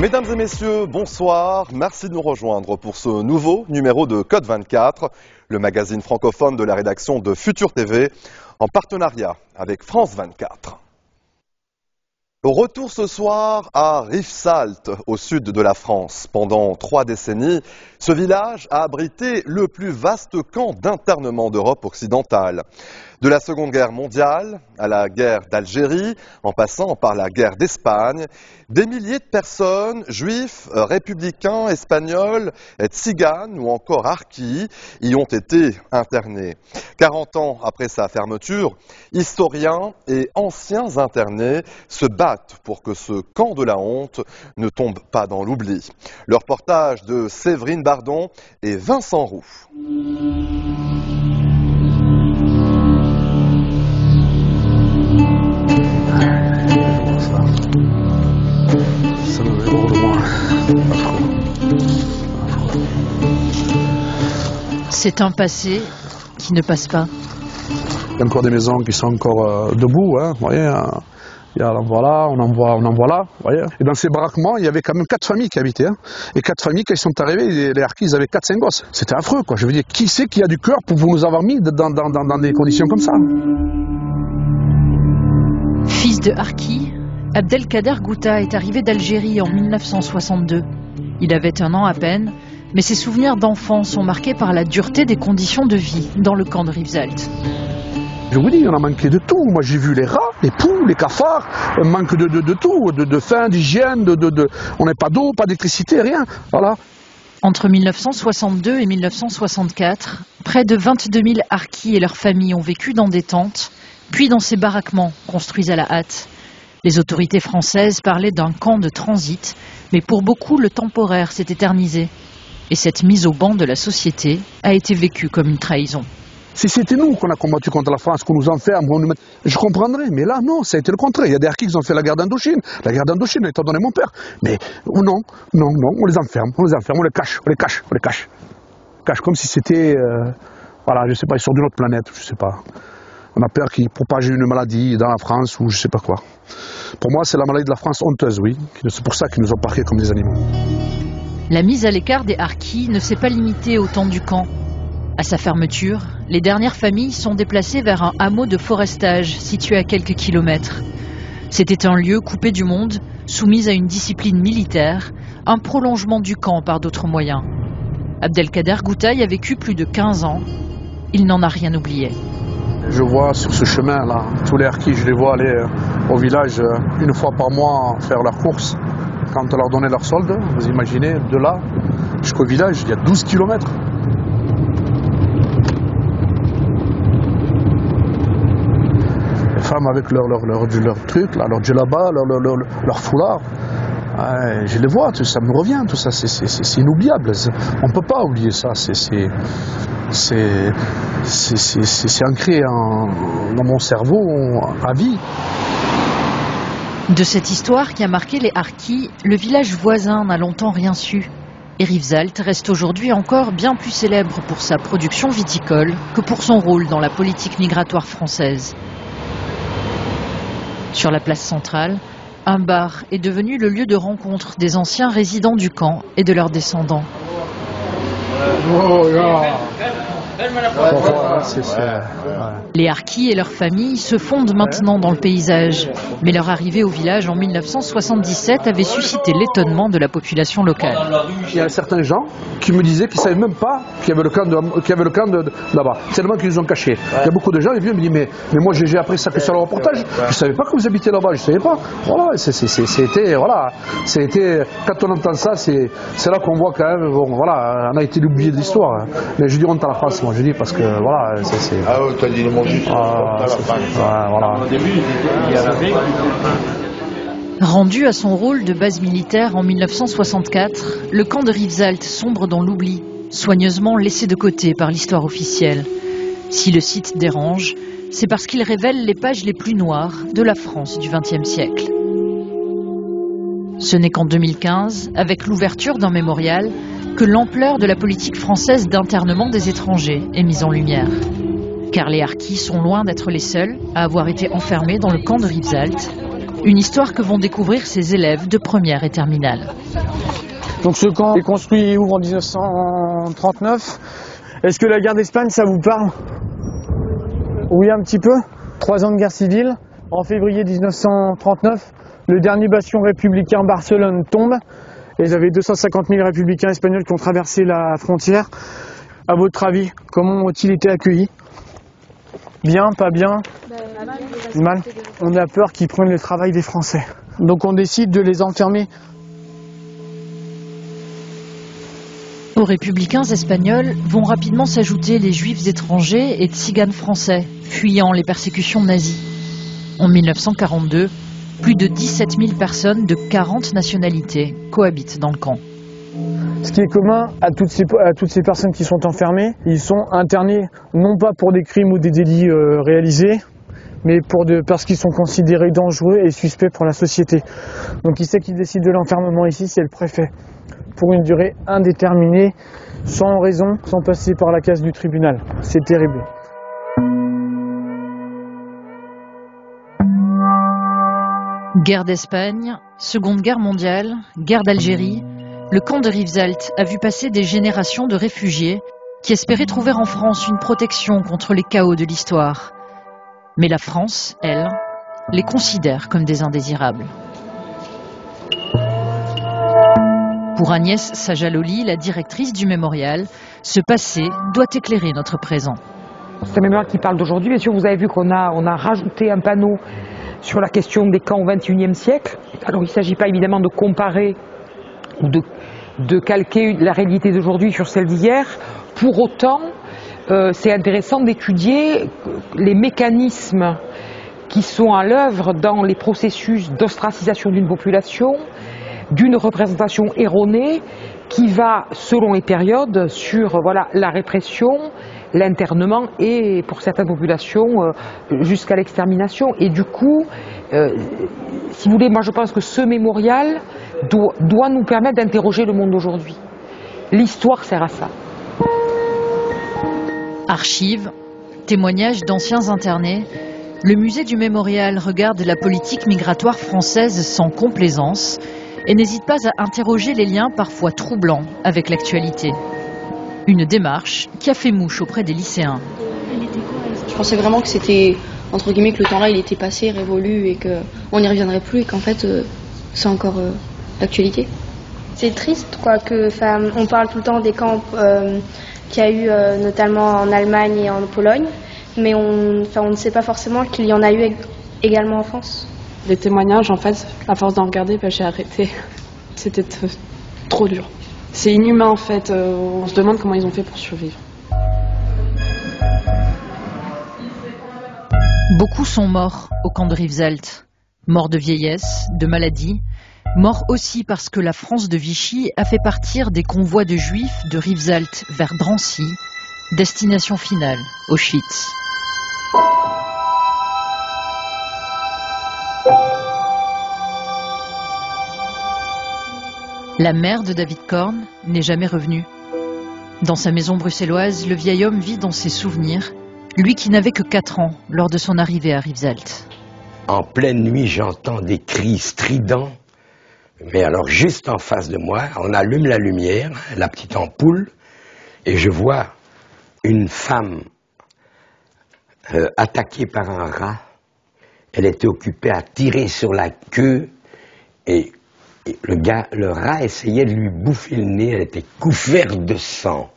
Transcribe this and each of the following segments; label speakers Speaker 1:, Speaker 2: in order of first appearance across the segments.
Speaker 1: Mesdames et messieurs, bonsoir. Merci de nous rejoindre pour ce nouveau numéro de Code 24, le magazine francophone de la rédaction de Futur TV, en partenariat avec France 24. Retour ce soir à Rivesaltes, au sud de la France. Pendant 3 décennies, ce village a abrité le plus vaste camp d'internement d'Europe occidentale. De la Seconde Guerre mondiale à la guerre d'Algérie, en passant par la guerre d'Espagne, des milliers de personnes, juifs, républicains, espagnols, tziganes ou encore harkis, y ont été internés. 40 ans après sa fermeture, historiens et anciens internés se battent pour que ce camp de la honte ne tombe pas dans l'oubli. Le reportage de Séverine Bardon et Vincent Roux.
Speaker 2: C'est un passé qui ne passe pas.
Speaker 3: Il y a encore des maisons qui sont encore debout, hein, vous voyez. Il y a, voilà, on en voit là, vous voyez. Et dans ces baraquements, il y avait quand même 4 familles qui habitaient. Hein. Et 4 familles, quand ils sont arrivés, les harkis, ils avaient 4-5 gosses. C'était affreux, quoi. Je veux dire, qui c'est qui a du cœur pour vous nous avoir mis dans des conditions comme ça?
Speaker 2: Fils de harki, Abdelkader Gouta est arrivé d'Algérie en 1962. Il avait 1 an à peine, mais ses souvenirs d'enfant sont marqués par la dureté des conditions de vie dans le camp de Rivesaltes.
Speaker 3: Je vous dis, on a manqué de tout. Moi, j'ai vu les rats, les poules, les cafards, un manque de tout, de faim, d'hygiène, on n'a pas d'eau, pas d'électricité, rien. Voilà.
Speaker 2: Entre 1962 et 1964, près de 22 000 harkis et leurs familles ont vécu dans des tentes, puis dans ces baraquements construits à la hâte. Les autorités françaises parlaient d'un camp de transit, mais pour beaucoup, le temporaire s'est éternisé. Et cette mise au banc de la société a été vécue comme une trahison.
Speaker 3: Si c'était nous qu'on a combattu contre la France, qu'on nous enferme, je comprendrais, mais là non, ça a été le contraire. Il y a des harkis qui ont fait la guerre d'Indochine. La guerre d'Indochine, étant donné mon père. Mais non, on les enferme, on les cache. Cache comme si c'était, voilà, je sais pas, ils sont d'une autre planète, je sais pas. On a peur qu'ils propagent une maladie dans la France ou je sais pas quoi. Pour moi, c'est la maladie de la France honteuse, oui. C'est pour ça qu'ils nous ont parqués comme des animaux.
Speaker 2: La mise à l'écart des harkis ne s'est pas limitée au temps du camp. À sa fermeture, les dernières familles sont déplacées vers un hameau de forestage situé à quelques kilomètres. C'était un lieu coupé du monde, soumis à une discipline militaire, un prolongement du camp par d'autres moyens. Abdelkader Gouta y a vécu plus de 15 ans. Il n'en a rien oublié.
Speaker 3: Je vois sur ce chemin-là, tous les harkis, je les vois aller au village 1 fois par mois faire leurs courses. Quand on leur donnait leur solde, vous imaginez, de là jusqu'au village, il y a 12 kilomètres. Les femmes avec leur truc, là, leur djellaba, leur foulard, je les vois, tout ça me revient, tout ça, c'est inoubliable. On ne peut pas oublier ça, c'est ancré dans mon cerveau à vie.
Speaker 2: De cette histoire qui a marqué les harkis, le village voisin n'a longtemps rien su. Et Rivesaltes reste aujourd'hui encore bien plus célèbre pour sa production viticole que pour son rôle dans la politique migratoire française. Sur la place centrale, un bar est devenu le lieu de rencontre des anciens résidents du camp et de leurs descendants. Les harkis et leurs familles se fondent maintenant dans le paysage. Mais leur arrivée au village en 1977 avait suscité l'étonnement de la population locale.
Speaker 3: Il y a certains gens qui me disaient qu'ils ne savaient même pas qu'il y avait le camp de là-bas. Tellement qu'ils nous ont caché. Il y a beaucoup de gens qui viennent me dire mais moi j'ai appris ça que sur le reportage. Je ne savais pas que vous habitiez là-bas, je ne savais pas. Voilà, c'était, quand on entend ça, c'est là qu'on voit quand même, bon, voilà, on a été l'oublié de l'histoire. Mais je dis honte à la France, moi je dis, parce que voilà, c'est...
Speaker 4: Ah oui, t'as dit le mot juste.
Speaker 3: Voilà.
Speaker 4: Au début, il y avait...
Speaker 2: Rendu à son rôle de base militaire en 1964, le camp de Rivesaltes sombre dans l'oubli, soigneusement laissé de côté par l'histoire officielle. Si le site dérange, c'est parce qu'il révèle les pages les plus noires de la France du XXe siècle. Ce n'est qu'en 2015, avec l'ouverture d'un mémorial, que l'ampleur de la politique française d'internement des étrangers est mise en lumière. Car les harkis sont loin d'être les seuls à avoir été enfermés dans le camp de Rivesaltes. Une histoire que vont découvrir ses élèves de première et terminale.
Speaker 5: Donc ce camp est construit et ouvre en 1939. Est-ce que la guerre d'Espagne, ça vous parle? Oui, un petit peu. 3 ans de guerre civile. En février 1939, le dernier bastion républicain Barcelone tombe. Et vous avez 250 000 républicains espagnols qui ont traversé la frontière. À votre avis, comment ont-ils été accueillis? Bien, pas bien? Mal. On a peur qu'ils prennent le travail des Français. Donc on décide de les enfermer.
Speaker 2: Aux républicains espagnols vont rapidement s'ajouter les juifs étrangers et tziganes français, fuyant les persécutions nazies. En 1942, plus de 17 000 personnes de 40 nationalités cohabitent dans le camp.
Speaker 5: Ce qui est commun à toutes ces personnes qui sont enfermées, ils sont internés non pas pour des crimes ou des délits réalisés, mais parce qu'ils sont considérés dangereux et suspects pour la société. Donc qui c'est qui décide de l'enfermement ici? C'est le préfet. Pour une durée indéterminée, sans raison, sans passer par la case du tribunal. C'est terrible.
Speaker 2: Guerre d'Espagne, Seconde Guerre mondiale, guerre d'Algérie, le camp de Rivesaltes a vu passer des générations de réfugiés qui espéraient trouver en France une protection contre les chaos de l'histoire. Mais la France, elle, les considère comme des indésirables. Pour Agnès Sajaloli, la directrice du mémorial, ce passé doit éclairer notre présent.
Speaker 6: C'est un mémorial qui parle d'aujourd'hui. Bien sûr, vous avez vu qu'on a rajouté un panneau sur la question des camps au XXIe siècle. Alors, il ne s'agit pas évidemment de comparer ou de calquer la réalité d'aujourd'hui sur celle d'hier. Pour autant, c'est intéressant d'étudier les mécanismes qui sont à l'œuvre dans les processus d'ostracisation d'une population, d'une représentation erronée qui va, selon les périodes, sur la répression, l'internement et, pour certaines populations, jusqu'à l'extermination. Et du coup, si vous voulez, moi je pense que ce mémorial doit nous permettre d'interroger le monde d'aujourd'hui. L'histoire sert à ça.
Speaker 2: Archives, témoignages d'anciens internés, le musée du mémorial regarde la politique migratoire française sans complaisance et n'hésite pas à interroger les liens parfois troublants avec l'actualité. Une démarche qui a fait mouche auprès des lycéens.
Speaker 7: Je pensais vraiment que c'était, entre guillemets, que le temps là il était passé, révolu et qu'on n'y reviendrait plus et qu'en fait c'est encore d'actualité.
Speaker 8: C'est triste quoi, on parle tout le temps des camps qu'il y a eu notamment en Allemagne et en Pologne, mais on ne sait pas forcément qu'il y en a eu également en France.
Speaker 9: Les témoignages, en fait, à force d'en regarder, j'ai arrêté. C'était trop dur. C'est inhumain, en fait. On se demande comment ils ont fait pour survivre.
Speaker 2: Beaucoup sont morts au camp de Rivesaltes. Morts de vieillesse, de maladie. Morts aussi parce que la France de Vichy a fait partir des convois de juifs de Rivesaltes vers Drancy, destination finale, Auschwitz. La mère de David Korn n'est jamais revenue. Dans sa maison bruxelloise, le vieil homme vit dans ses souvenirs, lui qui n'avait que 4 ans lors de son arrivée à Rivesaltes.
Speaker 10: En pleine nuit, j'entends des cris stridents, mais alors juste en face de moi, on allume la lumière, la petite ampoule, et je vois une femme attaquée par un rat. Elle était occupée à tirer sur la queue, et le rat essayait de lui bouffer le nez, elle était couverte de sang.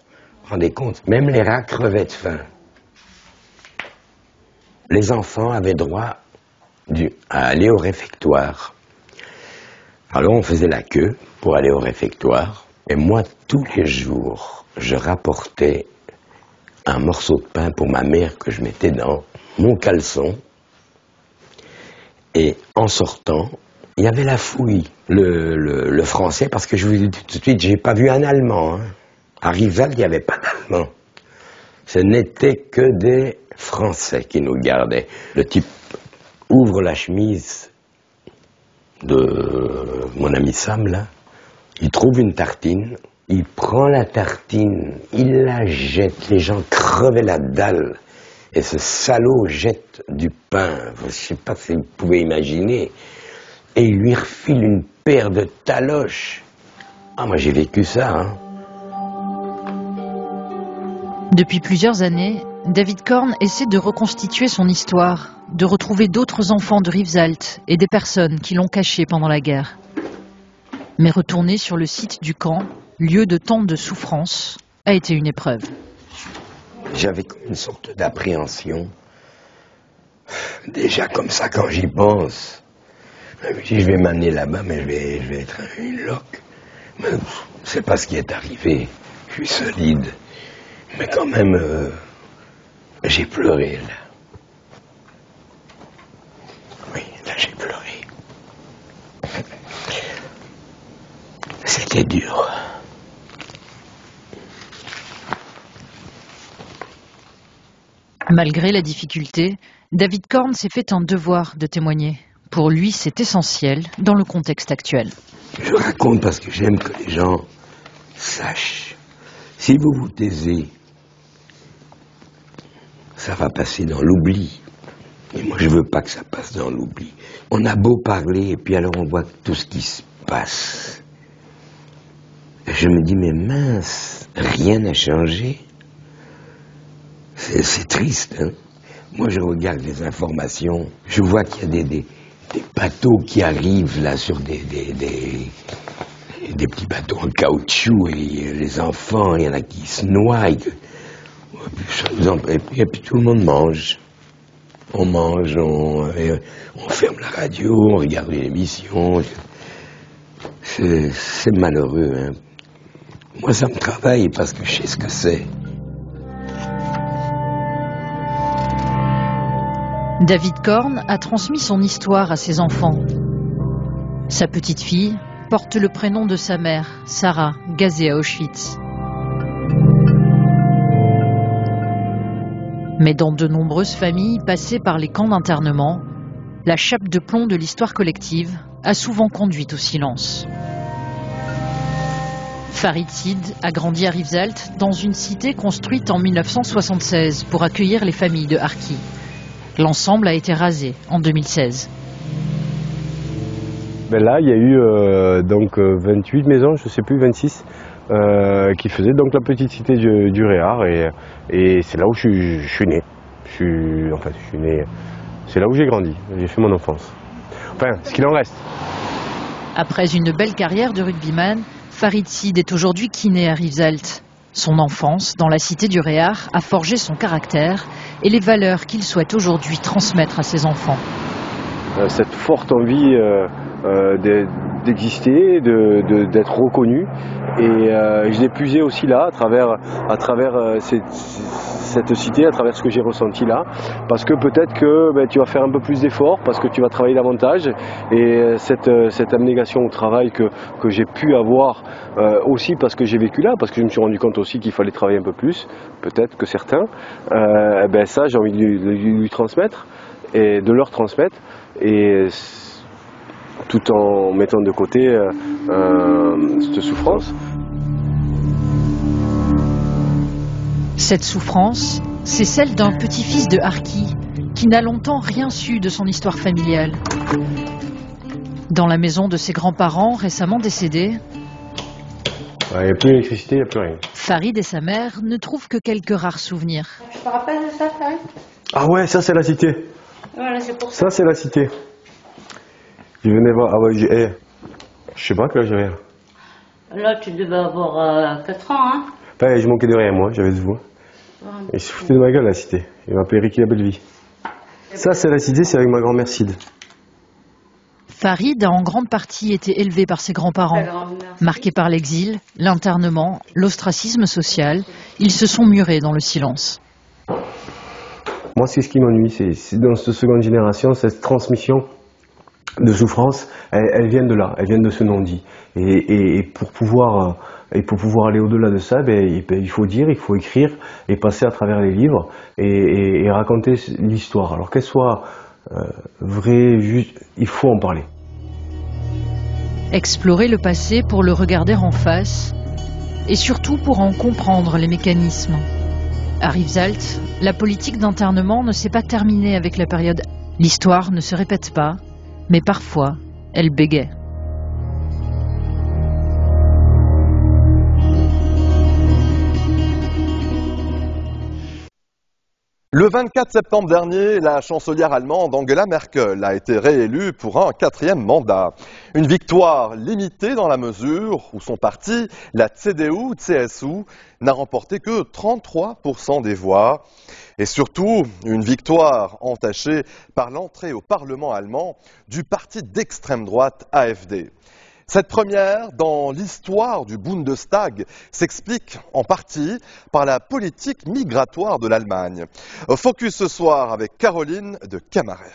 Speaker 10: Vous vous rendez compte? Même les rats crevaient de faim. Les enfants avaient droit à aller au réfectoire. Alors on faisait la queue pour aller au réfectoire. Et moi, tous les jours, je rapportais un morceau de pain pour ma mère que je mettais dans mon caleçon. Et en sortant, il y avait la fouille, le français, parce que je vous dis tout de suite, j'ai pas vu un Allemand. Hein. À Rivesaltes, il n'y avait pas d'Allemand. Ce n'était que des Français qui nous gardaient. Le type ouvre la chemise de mon ami Sam, là. Il trouve une tartine, il prend la tartine, il la jette, les gens crevaient la dalle. Et ce salaud jette du pain. Je ne sais pas si vous pouvez imaginer. et il lui refile une paire de taloches. Ah, moi j'ai vécu ça, hein.
Speaker 2: Depuis plusieurs années, David Korn essaie de reconstituer son histoire, de retrouver d'autres enfants de Rivesaltes et des personnes qui l'ont caché pendant la guerre. Mais retourner sur le site du camp, lieu de tant de souffrance, a été une épreuve.
Speaker 10: J'avais comme une sorte d'appréhension. Déjà comme ça, quand j'y pense, je me dis, je vais m'amener là-bas, mais je vais être une loque. Mais c'est pas ce qui est arrivé. Je suis solide. Mais quand même, j'ai pleuré, là. Oui, là, j'ai pleuré. C'était dur.
Speaker 2: Malgré la difficulté, David Korn s'est fait un devoir de témoigner. Pour lui, c'est essentiel dans le contexte actuel.
Speaker 10: Je raconte parce que j'aime que les gens sachent. Si vous vous taisez, ça va passer dans l'oubli. Et moi, je veux pas que ça passe dans l'oubli. On a beau parler, et puis alors on voit tout ce qui se passe. Et je me dis, mais mince, rien n'a changé. C'est triste, hein. Moi, je regarde les informations, je vois qu'il y a des bateaux qui arrivent là sur des petits bateaux en caoutchouc, et les enfants, il y en a qui se noient. Et puis tout le monde mange. On mange, on ferme la radio, on regarde l'émission. C'est malheureux, hein. Moi, ça me travaille parce que je sais ce que c'est.
Speaker 2: David Korn a transmis son histoire à ses enfants. Sa petite fille porte le prénom de sa mère, Sarah, gazée à Auschwitz. Mais dans de nombreuses familles passées par les camps d'internement, la chape de plomb de l'histoire collective a souvent conduit au silence. Farid Sid a grandi à Rivesaltes, dans une cité construite en 1976 pour accueillir les familles de harkis. L'ensemble a été rasé en 2016.
Speaker 11: Ben là, il y a eu 28 maisons, je ne sais plus, 26, qui faisaient donc la petite cité du Réard. Et c'est là où je suis né. C'est là où j'ai grandi, j'ai fait mon enfance. Enfin, ce qu'il en reste.
Speaker 2: Après une belle carrière de rugbyman, Farid Sid est aujourd'hui kiné à Rivesaltes. Son enfance, dans la cité du Réard, a forgé son caractère et les valeurs qu'il souhaite aujourd'hui transmettre à ses enfants.
Speaker 11: Cette forte envie d'exister, d'être reconnu. Et je l'ai puisé aussi là, à travers cette cité, à travers ce que j'ai ressenti là. Parce que peut-être que tu vas faire un peu plus d'efforts, parce que tu vas travailler davantage. Et cette abnégation au travail que j'ai pu avoir aussi parce que j'ai vécu là, parce que je me suis rendu compte aussi qu'il fallait travailler un peu plus, peut-être que certains, ça j'ai envie de lui transmettre et de leur transmettre, et tout en mettant de côté cette souffrance.
Speaker 2: Cette souffrance, c'est celle d'un petit-fils de harki qui n'a longtemps rien su de son histoire familiale. Dans la maison de ses grands-parents récemment décédés,
Speaker 11: il n'y a plus d'électricité, il n'y a plus rien.
Speaker 2: Farid et sa mère ne trouvent que quelques rares souvenirs.
Speaker 8: Tu te rappelles de ça, Farid?
Speaker 11: Ah ouais, ça c'est la cité.
Speaker 8: Voilà, c'est pour ça.
Speaker 11: Ça c'est la cité. Je venais voir, je sais pas quel âge j'avais.
Speaker 12: Là, tu devais avoir 4 ans, hein?
Speaker 11: Je manquais de rien, moi, j'avais ce voix. Il se foutait de ma gueule, la cité. Il m'appelait Ricky la belle vie. Ça, c'est la cité, c'est avec ma grand-mère Sid.
Speaker 2: Farid a en grande partie été élevé par ses grands-parents. Marqués par l'exil, l'internement, l'ostracisme social, ils se sont murés dans le silence.
Speaker 11: Moi, c'est ce qui m'ennuie, c'est dans cette seconde génération, cette transmission de souffrance, elles viennent de là, elles viennent de ce non-dit. Et pour pouvoir aller au-delà de ça, il faut dire, il faut écrire et passer à travers les livres et raconter l'histoire. Alors qu'elle soit vraie, juste, il faut en parler.
Speaker 2: Explorer le passé pour le regarder en face et surtout pour en comprendre les mécanismes. À Rivesaltes, la politique d'internement ne s'est pas terminée avec la période. L'histoire ne se répète pas, mais parfois, Elle bégait.
Speaker 1: Le 24 septembre dernier, la chancelière allemande Angela Merkel a été réélue pour un 4e mandat. Une victoire limitée dans la mesure où son parti, la CDU-CSU, n'a remporté que 33% des voix. Et surtout, une victoire entachée par l'entrée au Parlement allemand du parti d'extrême droite AfD. Cette première dans l'histoire du Bundestag s'explique en partie par la politique migratoire de l'Allemagne. Focus ce soir avec Caroline de Camaret.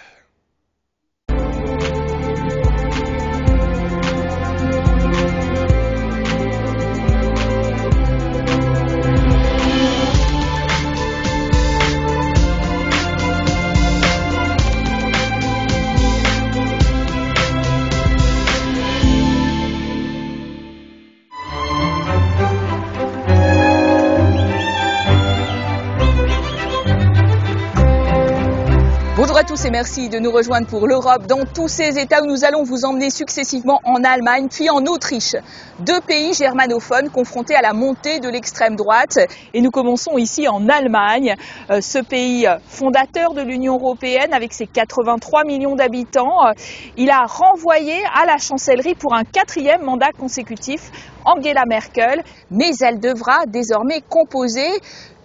Speaker 13: Bonjour à tous et merci de nous rejoindre pour l'Europe dans tous ces États où nous allons vous emmener successivement en Allemagne puis en Autriche. 2 pays germanophones confrontés à la montée de l'extrême droite. Et nous commençons ici en Allemagne, ce pays fondateur de l'Union européenne avec ses 83 millions d'habitants. Il a renvoyé à la chancellerie pour un 4e mandat consécutif Angela Merkel, mais elle devra désormais composer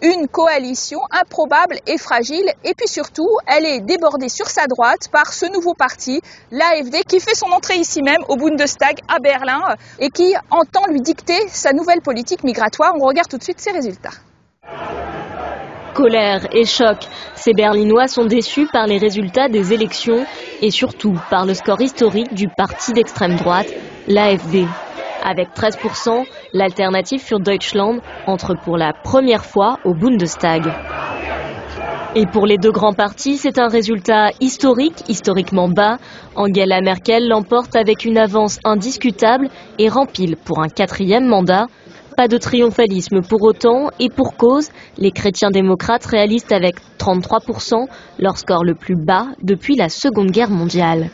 Speaker 13: une coalition improbable et fragile, et puis surtout, elle est débordée sur sa droite par ce nouveau parti, l'AfD, qui fait son entrée ici même au Bundestag à Berlin et qui entend lui dicter sa nouvelle politique migratoire. On regarde tout de suite ses résultats.
Speaker 14: Colère et choc, ces Berlinois sont déçus par les résultats des élections et surtout par le score historique du parti d'extrême droite, l'AfD. Avec 13%, l'Alternative für Deutschland entre pour la première fois au Bundestag. Et pour les 2 grands partis, c'est un résultat historiquement bas. Angela Merkel l'emporte avec une avance indiscutable et rempile pour un 4e mandat. Pas de triomphalisme pour autant, et pour cause, les chrétiens démocrates réalisent avec 33% leur score le plus bas depuis la Seconde Guerre mondiale.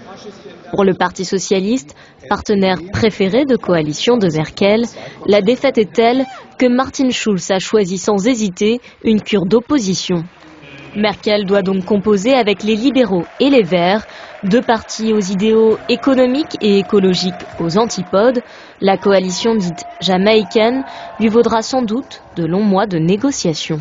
Speaker 14: Pour le Parti socialiste, partenaire préféré de coalition de Merkel, la défaite est telle que Martin Schulz a choisi sans hésiter une cure d'opposition. Merkel doit donc composer avec les libéraux et les Verts, 2 partis aux idéaux économiques et écologiques aux antipodes. La coalition dite jamaïcaine lui vaudra sans doute de longs mois de négociations.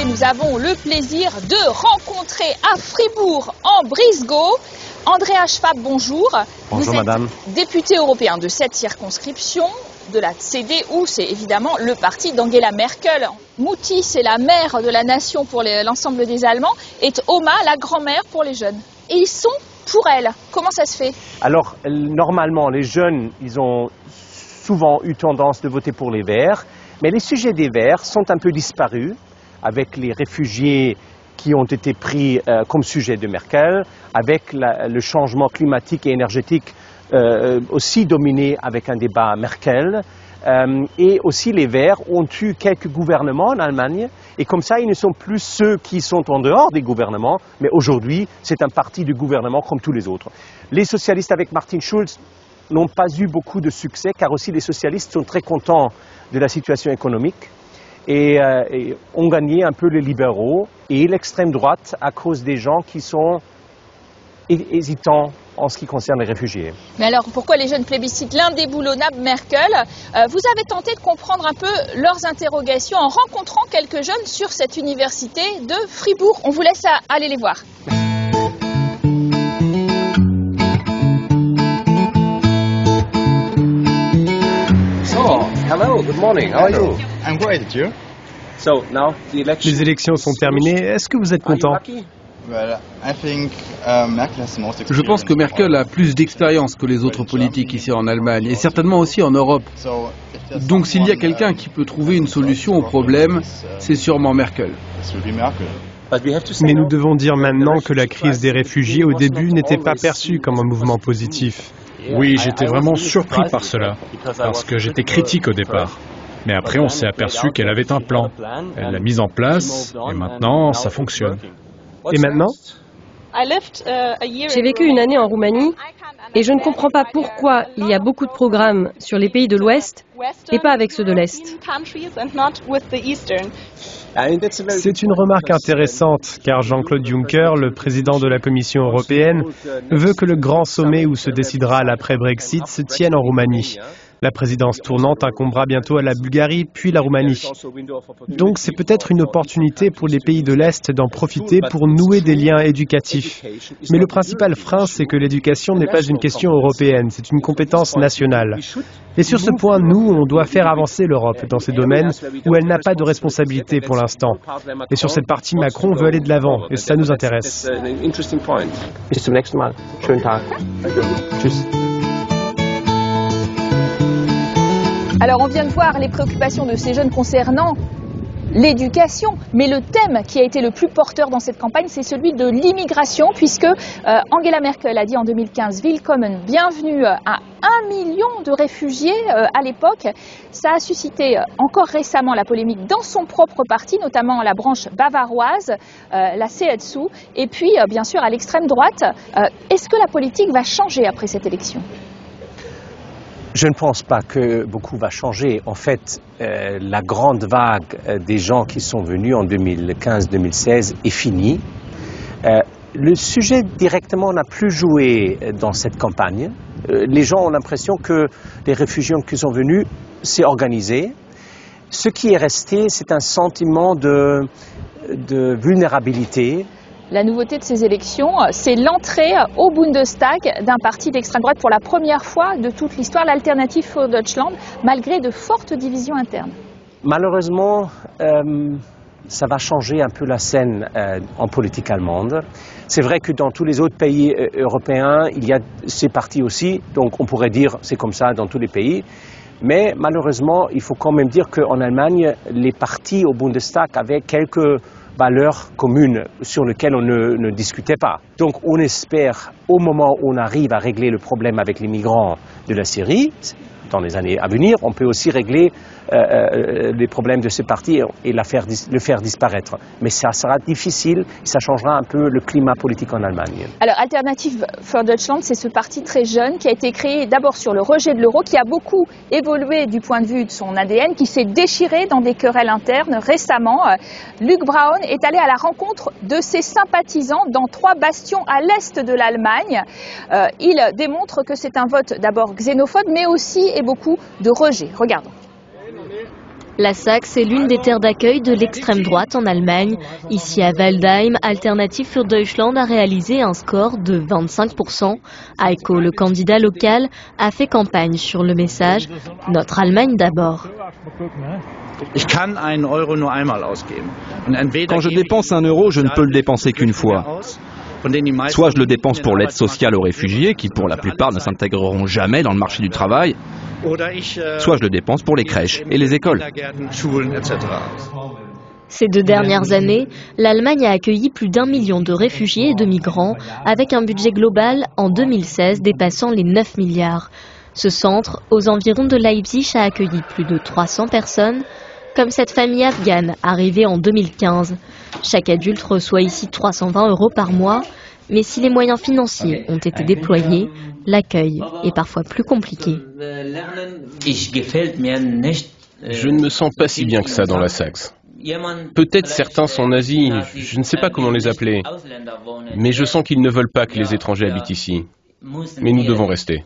Speaker 13: Nous avons le plaisir de rencontrer à Fribourg, en Brisgau, Andreas Schwab, bonjour.
Speaker 15: Bonjour madame.
Speaker 13: Vous êtes député européen de cette circonscription, de la CDU, c'est évidemment le parti d'Angela Merkel. Mutti, c'est la mère de la nation pour l'ensemble des Allemands, et Oma, la grand-mère pour les jeunes. Et ils sont pour elle. Comment ça se fait?
Speaker 15: Alors, normalement, les jeunes, ils ont souvent eu tendance de voter pour les Verts, mais les sujets des Verts sont un peu disparus, avec les réfugiés qui ont été pris comme sujet de Merkel, avec le changement climatique et énergétique aussi dominé avec un débat Merkel, et aussi les Verts ont eu quelques gouvernements en Allemagne, et comme ça ils ne sont plus ceux qui sont en dehors des gouvernements, mais aujourd'hui c'est un parti du gouvernement comme tous les autres. Les socialistes avec Martin Schulz n'ont pas eu beaucoup de succès, car aussi les socialistes sont très contents de la situation économique, et ont gagné un peu les libéraux et l'extrême droite à cause des gens qui sont hésitants en ce qui concerne les réfugiés.
Speaker 13: Mais alors pourquoi les jeunes plébiscitent l'indéboulonnable Merkel? Vous avez tenté de comprendre un peu leurs interrogations en rencontrant quelques jeunes sur cette université de Fribourg. On vous laisse aller les voir.
Speaker 15: Hello, good morning. How are you?
Speaker 16: I'm great, you?
Speaker 15: So now the election.
Speaker 17: Les élections sont terminées. Est-ce que vous êtes content?
Speaker 16: Well, I think, Merkel has the most experience.
Speaker 18: Je pense que Merkel a plus d'expérience que les autres politiques ici en Allemagne et certainement aussi en Europe. Donc s'il y a quelqu'un qui peut trouver une solution au problème, c'est sûrement Merkel.
Speaker 17: Mais nous devons dire maintenant que la crise des réfugiés au début n'était pas perçue comme un mouvement positif.
Speaker 19: Oui, j'étais vraiment surpris par cela, parce que j'étais critique au départ. Mais après, on s'est aperçu qu'elle avait un plan. Elle l'a mis en place et maintenant, ça fonctionne.
Speaker 17: Et maintenant ?
Speaker 20: J'ai vécu une année en Roumanie et je ne comprends pas pourquoi il y a beaucoup de programmes sur les pays de l'Ouest et pas avec ceux de l'Est.
Speaker 17: C'est une remarque intéressante, car Jean-Claude Juncker, le président de la Commission européenne, veut que le grand sommet où se décidera l'après-Brexit se tienne en Roumanie. La présidence tournante incombera bientôt à la Bulgarie, puis la Roumanie. Donc c'est peut-être une opportunité pour les pays de l'Est d'en profiter pour nouer des liens éducatifs. Mais le principal frein, c'est que l'éducation n'est pas une question européenne, c'est une compétence nationale. Et sur ce point, nous, on doit faire avancer l'Europe dans ces domaines où elle n'a pas de responsabilité pour l'instant. Et sur cette partie, Macron veut aller de l'avant, et ça nous intéresse.
Speaker 5: Bis zum nächsten Mal. Schönen Tag. Tschüss.
Speaker 13: Alors on vient de voir les préoccupations de ces jeunes concernant l'éducation, mais le thème qui a été le plus porteur dans cette campagne, c'est celui de l'immigration, puisque Angela Merkel a dit en 2015 « Willkommen », bienvenue à 1 million de réfugiés à l'époque. Ça a suscité encore récemment la polémique dans son propre parti, notamment la branche bavaroise, la CSU, et puis bien sûr à l'extrême droite. Est-ce que la politique va changer après cette élection ?
Speaker 15: Je ne pense pas que beaucoup va changer. En fait, la grande vague des gens qui sont venus en 2015-2016 est finie. Le sujet directement n'a plus joué dans cette campagne. Les gens ont l'impression que les réfugiés qui sont venus, c'est organisé. Ce qui est resté, c'est un sentiment de vulnérabilité.
Speaker 13: La nouveauté de ces élections, c'est l'entrée au Bundestag d'un parti d'extrême droite pour la première fois de toute l'histoire, l'Alternative für Deutschland, malgré de fortes divisions internes.
Speaker 15: Malheureusement, ça va changer un peu la scène en politique allemande. C'est vrai que dans tous les autres pays européens, il y a ces partis aussi, donc on pourrait dire c'est comme ça dans tous les pays. Mais malheureusement, il faut quand même dire qu'en Allemagne, les partis au Bundestag avaient quelques valeurs communes sur lesquelles on ne discutait pas. Donc on espère, au moment où on arrive à régler le problème avec les migrants de la Syrie, dans les années à venir, on peut aussi régler les problèmes de ce parti et le faire disparaître. Mais ça sera difficile, ça changera un peu le climat politique en Allemagne.
Speaker 13: Alors Alternative für Deutschland, c'est ce parti très jeune qui a été créé d'abord sur le rejet de l'euro, qui a beaucoup évolué du point de vue de son ADN, qui s'est déchiré dans des querelles internes récemment. Luc Braun est allé à la rencontre de ses sympathisants dans 3 bastions à l'est de l'Allemagne. Il démontre que c'est un vote d'abord xénophobe, mais aussi et beaucoup de rejet. Regardons.
Speaker 14: La Saxe est l'une des terres d'accueil de l'extrême droite en Allemagne. Ici à Waldheim, Alternative für Deutschland a réalisé un score de 25%. Heiko, le candidat local, a fait campagne sur le message « Notre Allemagne d'abord ».
Speaker 21: Quand je dépense 1 euro, je ne peux le dépenser qu'une fois. Soit je le dépense pour l'aide sociale aux réfugiés, qui pour la plupart ne s'intégreront jamais dans le marché du travail, soit je le dépense pour les crèches et les écoles.
Speaker 14: Ces 2 dernières années, l'Allemagne a accueilli plus d'1 million de réfugiés et de migrants, avec un budget global en 2016 dépassant les 9 milliards. Ce centre, aux environs de Leipzig, a accueilli plus de 300 personnes, comme cette famille afghane arrivée en 2015. Chaque adulte reçoit ici 320 € par mois, mais si les moyens financiers ont été déployés, l'accueil est parfois plus compliqué.
Speaker 22: Je ne me sens pas si bien que ça dans la Saxe. Peut-être certains sont nazis, je ne sais pas comment les appeler, mais je sens qu'ils ne veulent pas que les étrangers habitent ici. Mais nous devons rester.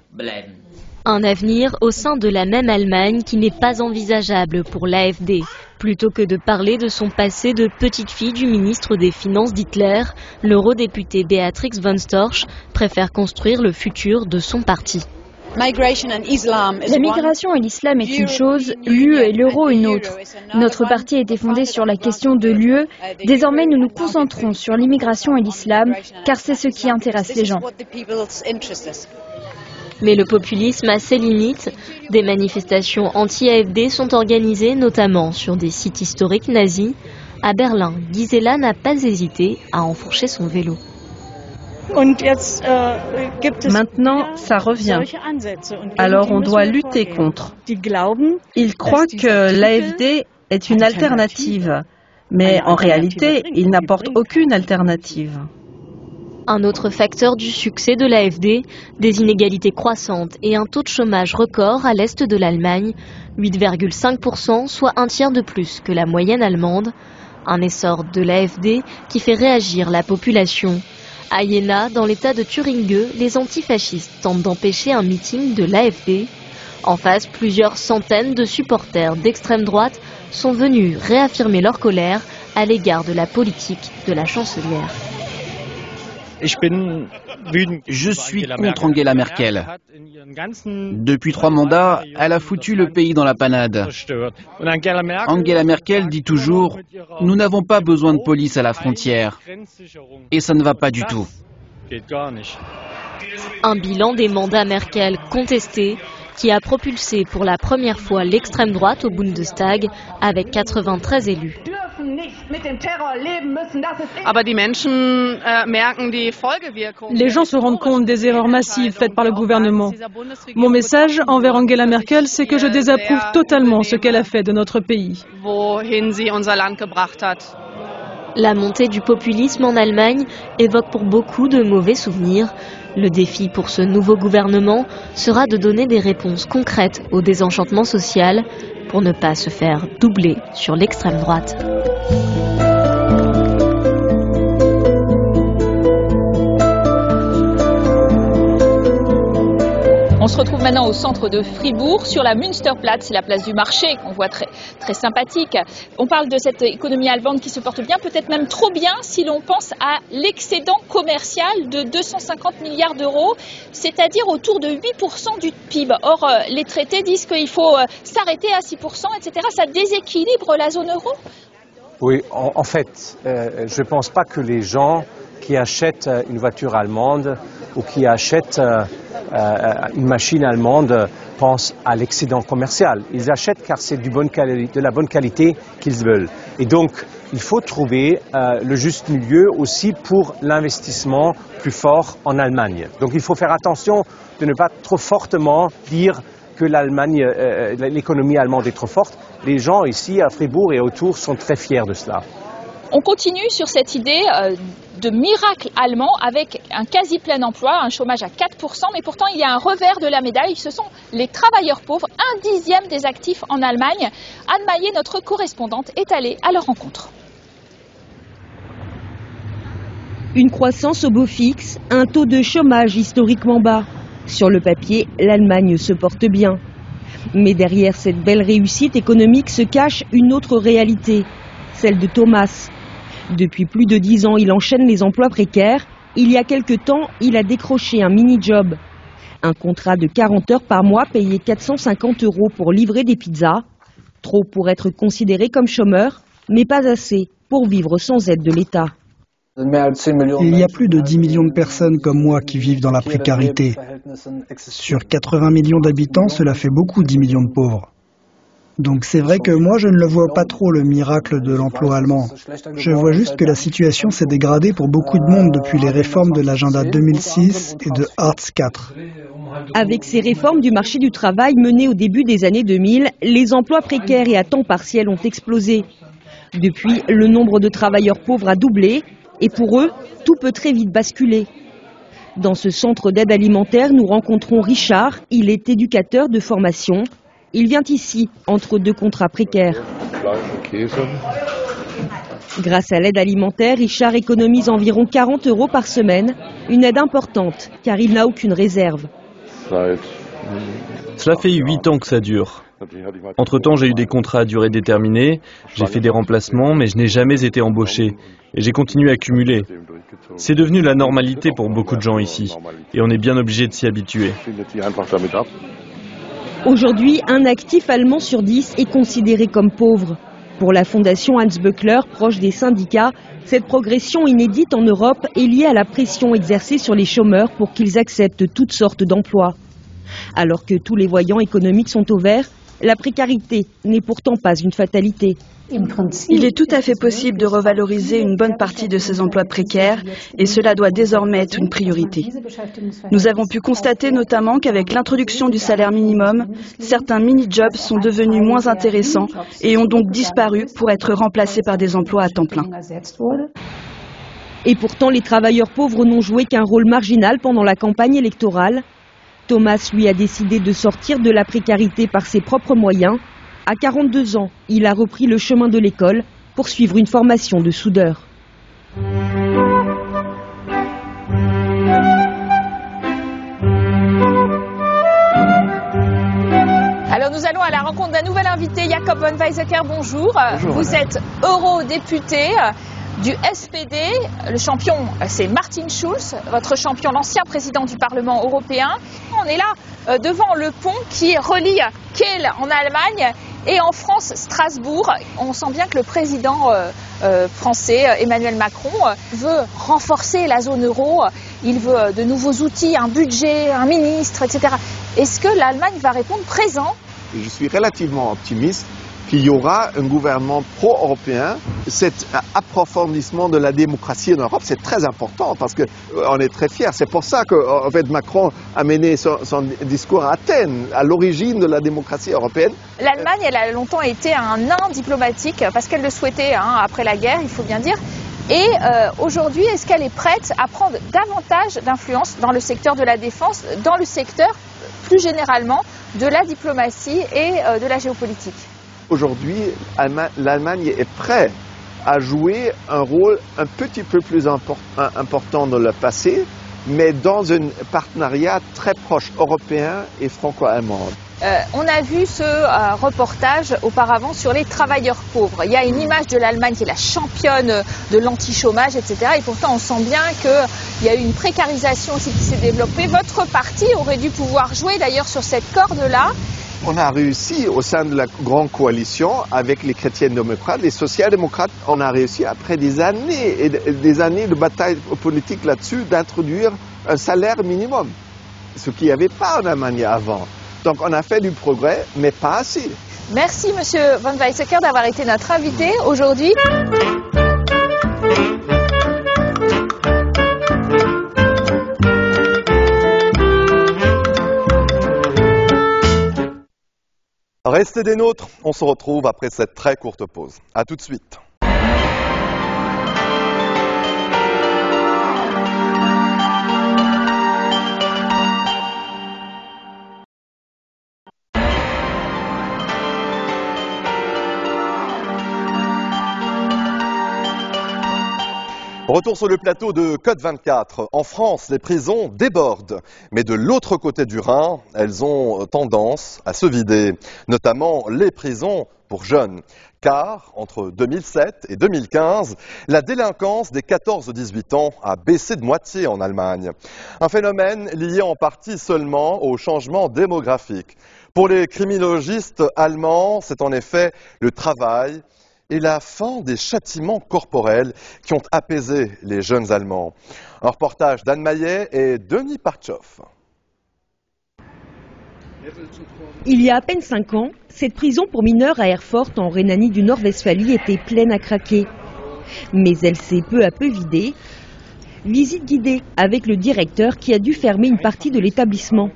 Speaker 14: Un avenir au sein de la même Allemagne qui n'est pas envisageable pour l'AfD. Plutôt que de parler de son passé de petite fille du ministre des Finances d'Hitler, l'eurodéputée Beatrix von Storch préfère construire le futur de son parti.
Speaker 23: La migration et l'islam est une chose, l'UE et l'euro une autre. Notre parti a été fondé sur la question de l'UE. Désormais, nous nous concentrons sur l'immigration et l'islam, car c'est ce qui intéresse les gens.
Speaker 14: Mais le populisme a ses limites. Des manifestations anti-AfD sont organisées notamment sur des sites historiques nazis. À Berlin, Gisela n'a pas hésité à enfourcher son vélo.
Speaker 20: Maintenant, ça revient. Alors on doit lutter contre. Ils croient que l'AfD est une alternative, mais en réalité, ils n'apportent aucune alternative.
Speaker 14: Un autre facteur du succès de l'AfD, des inégalités croissantes et un taux de chômage record à l'est de l'Allemagne, 8,5%, soit un tiers de plus que la moyenne allemande. Un essor de l'AfD qui fait réagir la population. À Jena, dans l'état de Thuringe, les antifascistes tentent d'empêcher un meeting de l'AfD. En face, plusieurs centaines de supporters d'extrême droite sont venus réaffirmer leur colère à l'égard de la politique de la chancelière.
Speaker 3: Je suis contre Angela Merkel. Depuis 3 mandats, elle a foutu le pays dans la panade. Angela Merkel dit toujours « Nous n'avons pas besoin de police à la frontière ». Et ça ne va pas du tout.
Speaker 14: Un bilan des mandats Merkel contestés qui a propulsé pour la première fois l'extrême droite au Bundestag avec 93 élus.
Speaker 4: Les gens se rendent compte des erreurs massives faites par le gouvernement. Mon message envers Angela Merkel, c'est que je désapprouve totalement ce qu'elle a fait de notre pays.
Speaker 14: La montée du populisme en Allemagne évoque pour beaucoup de mauvais souvenirs. Le défi pour ce nouveau gouvernement sera de donner des réponses concrètes au désenchantement social pour ne pas se faire doubler sur l'extrême droite.
Speaker 13: On se retrouve maintenant au centre de Fribourg, sur la Münsterplatz, c'est la place du marché qu'on voit très sympathique. On parle de cette économie allemande qui se porte bien, peut-être même trop bien si l'on pense à l'excédent commercial de 250 milliards d'euros, c'est-à-dire autour de 8% du PIB. Or, les traités disent qu'il faut s'arrêter à 6%, etc. Ça déséquilibre la zone euro ?
Speaker 15: Oui, en fait, je ne pense pas que les gens qui achètent une voiture allemande ou qui achètent une machine allemande pensent à l'excédent commercial. Ils achètent car c'est de la bonne qualité qu'ils veulent. Et donc, il faut trouver le juste milieu aussi pour l'investissement plus fort en Allemagne. Donc, il faut faire attention de ne pas trop fortement dire que l'Allemagne, l'économie allemande est trop forte. Les gens ici à Fribourg et autour sont très fiers de cela.
Speaker 13: On continue sur cette idée de miracle allemand avec un quasi plein emploi, un chômage à 4%, mais pourtant il y a un revers de la médaille, ce sont les travailleurs pauvres, 1/10 des actifs en Allemagne. Anne Maillet, notre correspondante, est allée à leur rencontre.
Speaker 6: Une croissance au beau fixe, un taux de chômage historiquement bas. Sur le papier, l'Allemagne se porte bien. Mais derrière cette belle réussite économique se cache une autre réalité, celle de Thomas. Depuis plus de 10 ans, il enchaîne les emplois précaires. Il y a quelque temps, il a décroché un mini-job. Un contrat de 40 heures par mois payé 450 € pour livrer des pizzas. Trop pour être considéré comme chômeur, mais pas assez pour vivre sans aide de l'État.
Speaker 24: Il y a plus de 10 millions de personnes comme moi qui vivent dans la précarité. Sur 80 millions d'habitants, cela fait beaucoup 10 millions de pauvres. Donc c'est vrai que moi je ne le vois pas trop le miracle de l'emploi allemand. Je vois juste que la situation s'est dégradée pour beaucoup de monde depuis les réformes de l'agenda 2006 et de Hartz IV.
Speaker 6: Avec ces réformes du marché du travail menées au début des années 2000, les emplois précaires et à temps partiel ont explosé. Depuis, le nombre de travailleurs pauvres a doublé et pour eux, tout peut très vite basculer. Dans ce centre d'aide alimentaire, nous rencontrons Richard. Il est éducateur de formation. Il vient ici, entre 2 contrats précaires. Grâce à l'aide alimentaire, Richard économise environ 40 € par semaine. Une aide importante, car il n'a aucune réserve.
Speaker 25: Cela fait 8 ans que ça dure. Entre-temps, j'ai eu des contrats à durée déterminée, j'ai fait des remplacements, mais je n'ai jamais été embauché. Et j'ai continué à cumuler. C'est devenu la normalité pour beaucoup de gens ici. Et on est bien obligé de s'y habituer.
Speaker 6: Aujourd'hui, un actif allemand sur 10 est considéré comme pauvre. Pour la fondation Hans Böckler, proche des syndicats, cette progression inédite en Europe est liée à la pression exercée sur les chômeurs pour qu'ils acceptent toutes sortes d'emplois. Alors que tous les voyants économiques sont au vert, La précarité n'est pourtant pas une fatalité.
Speaker 20: Il est tout à fait possible de revaloriser une bonne partie de ces emplois précaires et cela doit désormais être une priorité. Nous avons pu constater notamment qu'avec l'introduction du salaire minimum, certains mini-jobs sont devenus moins intéressants et ont donc disparu pour être remplacés par des emplois à temps plein.
Speaker 6: Et pourtant, les travailleurs pauvres n'ont joué qu'un rôle marginal pendant la campagne électorale. Thomas, lui, a décidé de sortir de la précarité par ses propres moyens. À 42 ans, il a repris le chemin de l'école pour suivre une formation de soudeur.
Speaker 13: Alors nous allons à la rencontre d'un nouvel invité, Jakob von Weizsäcker, bonjour. Bonjour. Vous êtes eurodéputé du SPD, le champion c'est Martin Schulz, votre champion, l'ancien président du Parlement européen. On est là devant le pont qui relie Kehl en Allemagne et en France, Strasbourg. On sent bien que le président français, Emmanuel Macron, veut renforcer la zone euro. Il veut de nouveaux outils, un budget, un ministre, etc. Est-ce que l'Allemagne va répondre présent?
Speaker 7: Je suis relativement optimiste qu'il y aura un gouvernement pro-européen. Cet approfondissement de la démocratie en Europe, c'est très important parce qu'on est très fiers. C'est pour ça que en fait, Macron a mené son discours à Athènes, à l'origine de la démocratie européenne.
Speaker 13: L'Allemagne, elle a longtemps été un nain diplomatique parce qu'elle le souhaitait après la guerre, il faut bien dire. Et aujourd'hui, est-ce qu'elle est prête à prendre davantage d'influence dans le secteur de la défense, dans le secteur plus généralement de la diplomatie et de la géopolitique?
Speaker 7: Aujourd'hui, l'Allemagne est prête à jouer un rôle un petit peu plus important dans le passé, mais dans un partenariat très proche européen et franco-allemand.
Speaker 13: On a vu ce reportage auparavant sur les travailleurs pauvres. Il y a une image de l'Allemagne qui est la championne de l'anti-chômage, etc. Et pourtant, on sent bien qu'il y a eu une précarisation aussi qui s'est développée. Votre parti aurait dû pouvoir jouer d'ailleurs sur cette corde-là.
Speaker 7: On a réussi au sein de la grande coalition avec les chrétiens démocrates, les social-démocrates, on a réussi après des années et des années de bataille politique là-dessus d'introduire un salaire minimum, ce qu'il n'y avait pas en Allemagne avant. Donc on a fait du progrès, mais pas assez.
Speaker 13: Merci Monsieur von Weizsäcker d'avoir été notre invité aujourd'hui.
Speaker 1: Restez des nôtres, on se retrouve après cette très courte pause. A tout de suite. Retour sur le plateau de Code 24. En France, les prisons débordent. Mais de l'autre côté du Rhin, elles ont tendance à se vider. Notamment les prisons pour jeunes. Car, entre 2007 et 2015, la délinquance des 14-18 ans a baissé de moitié en Allemagne. Un phénomène lié en partie seulement au changement démographique. Pour les criminologistes allemands, c'est en effet le travail et la fin des châtiments corporels qui ont apaisé les jeunes Allemands. Un reportage d'Anne Maillet et Denis Parchoff.
Speaker 6: Il y a à peine 5 ans, cette prison pour mineurs à Erfurt en Rhénanie du Nord-Westphalie était pleine à craquer. Mais elle s'est peu à peu vidée. Visite guidée avec le directeur qui a dû fermer une partie de l'établissement.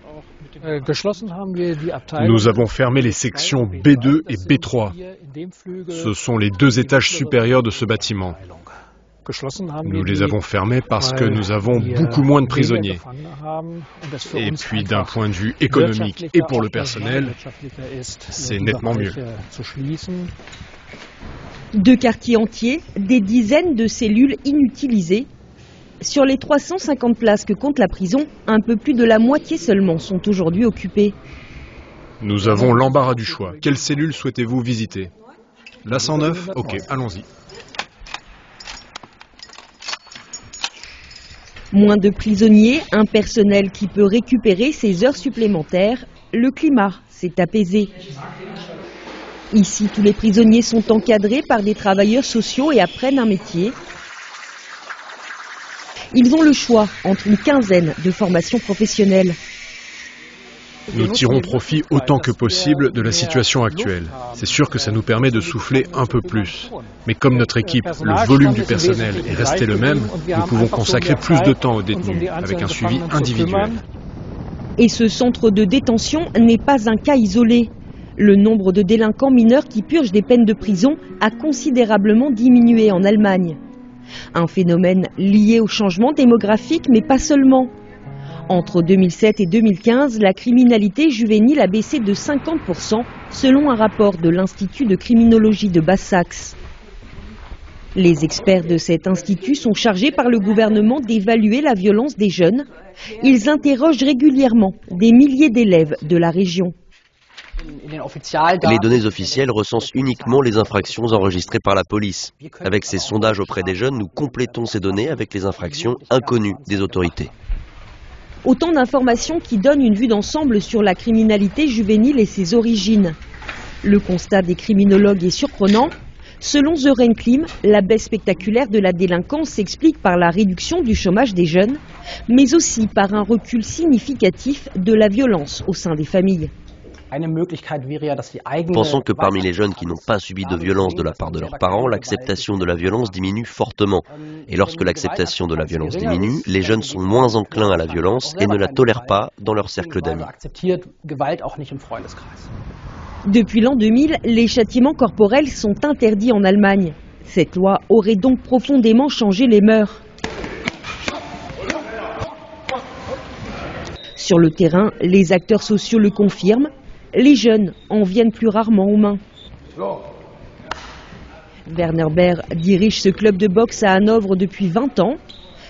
Speaker 19: Nous avons fermé les sections B2 et B3. Ce sont les 2 étages supérieurs de ce bâtiment. Nous les avons fermés parce que nous avons beaucoup moins de prisonniers. Et puis d'un point de vue économique et pour le personnel, c'est nettement mieux.
Speaker 6: 2 quartiers entiers, des dizaines de cellules inutilisées. Sur les 350 places que compte la prison, un peu plus de la moitié seulement sont aujourd'hui occupées.
Speaker 19: Nous avons l'embarras du choix. Quelle cellule souhaitez-vous visiter? La 109? Ok, allons-y.
Speaker 6: Moins de prisonniers, un personnel qui peut récupérer ses heures supplémentaires. Le climat s'est apaisé. Ici, tous les prisonniers sont encadrés par des travailleurs sociaux et apprennent un métier. Ils ont le choix entre une quinzaine de formations professionnelles.
Speaker 19: Nous tirons profit autant que possible de la situation actuelle. C'est sûr que ça nous permet de souffler un peu plus. Mais comme notre équipe, le volume du personnel est resté le même, nous pouvons consacrer plus de temps aux détenus, avec un suivi individuel.
Speaker 6: Et ce centre de détention n'est pas un cas isolé. Le nombre de délinquants mineurs qui purgent des peines de prison a considérablement diminué en Allemagne. Un phénomène lié au changement démographique, mais pas seulement. Entre 2007 et 2015, la criminalité juvénile a baissé de 50% selon un rapport de l'Institut de criminologie de Basse-Saxe. Les experts de cet institut sont chargés par le gouvernement d'évaluer la violence des jeunes. Ils interrogent régulièrement des milliers d'élèves de la région.
Speaker 8: Les données officielles recensent uniquement les infractions enregistrées par la police. Avec ces sondages auprès des jeunes, nous complétons ces données avec les infractions inconnues des autorités.
Speaker 6: Autant d'informations qui donnent une vue d'ensemble sur la criminalité juvénile et ses origines. Le constat des criminologues est surprenant. Selon The Renclim, la baisse spectaculaire de la délinquance s'explique par la réduction du chômage des jeunes, mais aussi par un recul significatif de la violence au sein des familles.
Speaker 8: Pensons que parmi les jeunes qui n'ont pas subi de violence de la part de leurs parents, l'acceptation de la violence diminue fortement. Et lorsque l'acceptation de la violence diminue, les jeunes sont moins enclins à la violence et ne la tolèrent pas dans leur cercle d'amis.
Speaker 6: Depuis l'an 2000, les châtiments corporels sont interdits en Allemagne. Cette loi aurait donc profondément changé les mœurs. Sur le terrain, les acteurs sociaux le confirment. Les jeunes en viennent plus rarement aux mains. Werner Baer dirige ce club de boxe à Hanovre depuis 20 ans.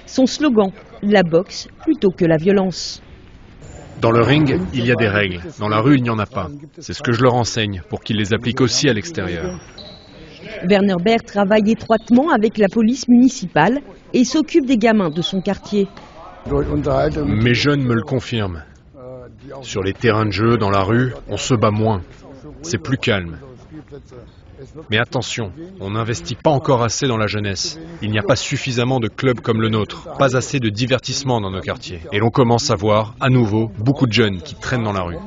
Speaker 6: Son slogan, la boxe plutôt que la violence.
Speaker 19: Dans le ring, il y a des règles. Dans la rue, il n'y en a pas. C'est ce que je leur enseigne pour qu'ils les appliquent aussi à l'extérieur.
Speaker 6: Werner Baer travaille étroitement avec la police municipale et s'occupe des gamins de son quartier.
Speaker 19: Mes jeunes me le confirment. Sur les terrains de jeu, dans la rue, on se bat moins. C'est plus calme. Mais attention, on n'investit pas encore assez dans la jeunesse. Il n'y a pas suffisamment de clubs comme le nôtre, pas assez de divertissement dans nos quartiers. Et l'on commence à voir, à nouveau, beaucoup de jeunes qui traînent dans la rue.